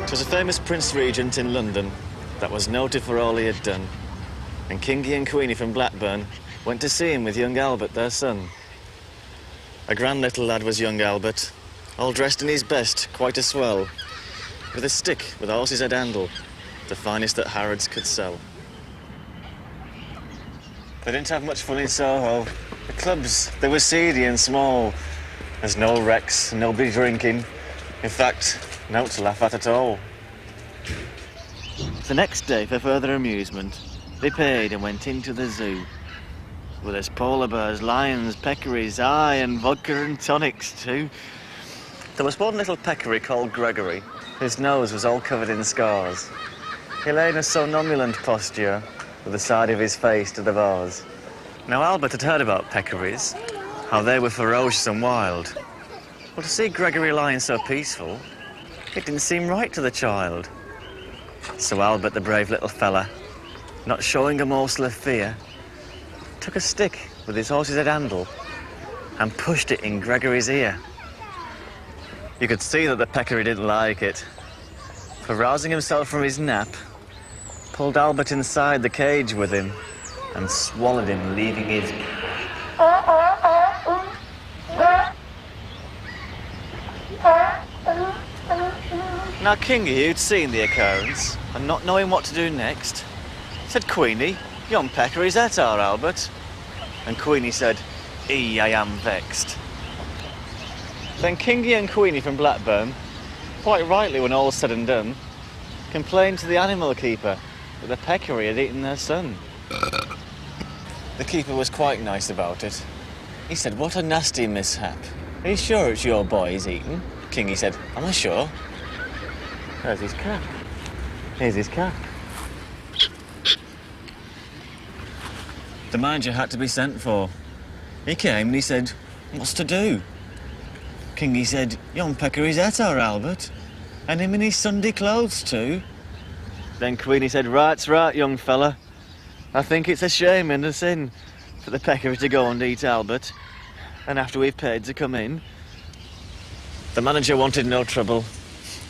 'Twas a famous Prince Regent in London that was noted for all he had done. And Kingy and Queenie from Blackburn went to see him with young Albert, their son. A grand little lad was young Albert, all dressed in his best, quite a swell, with a stick with a horse's head handle, the finest that Harrods could sell. They didn't have much fun in Soho. The clubs, they were seedy and small. There's no wrecks, nobody drinking. In fact, no to laugh at all. The next day, for further amusement, they paid and went into the zoo. Well, there's polar bears, lions, peccaries, aye, and vodka and tonics too. There was one little peccary called Gregory. His nose was all covered in scars. He lay in a somnolent posture, with the side of his face to the bars. Now Albert had heard about peccaries, how they were ferocious and wild. Well, to see Gregory lying so peaceful, it didn't seem right to the child. So Albert, the brave little fella, not showing a morsel of fear, took a stick with his horse's head handle and pushed it in Gregory's ear. You could see that the peccary didn't like it, for rousing himself from his nap, pulled Albert inside the cage with him and swallowed him, leaving his... Now Kingy, who'd seen the occurrence and not knowing what to do next, said, "Queenie, yon peccary's at our Albert." And Queenie said, "I am vexed." Then Kingy and Queenie from Blackburn, quite rightly when all's said and done, complained to the animal keeper that the peccary had eaten their son. The keeper was quite nice about it. He said, "What a nasty mishap. Are you sure it's your boy he's eaten?" Kingy said, "Am I sure?" There's his cap. Here's his cap. The manager had to be sent for. He came and he said, "What's to do?" Kingy said, "Yon peccary's et our Albert, and him in his Sunday clothes too." Then Queenie said, "Right's right, young fella. I think it's a shame and a sin for the peccary to go and eat Albert, and after we've paid to come in." The manager wanted no trouble.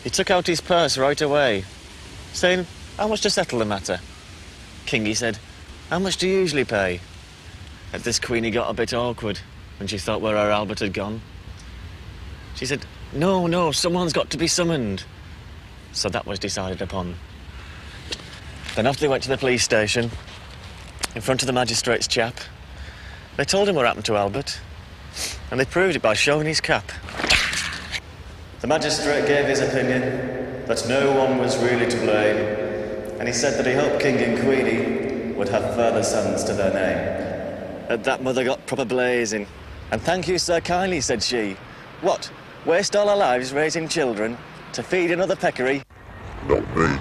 He took out his purse right away, saying, "How much to settle the matter?" Kingy said, "How much do you usually pay?" At this, Queenie got a bit awkward when she thought where her Albert had gone. She said, No, someone's got to be summoned." So that was decided upon. Then off they went to the police station, in front of the magistrate's chap. They told him what happened to Albert, and they proved it by showing his cap. The magistrate gave his opinion that no one was really to blame, and he said that he hoped King and Queenie would have further sons to their name. At that, mother got proper blazing. "And thank you, sir, kindly," said she. "What, waste all our lives raising children to feed another peccary?" Not me.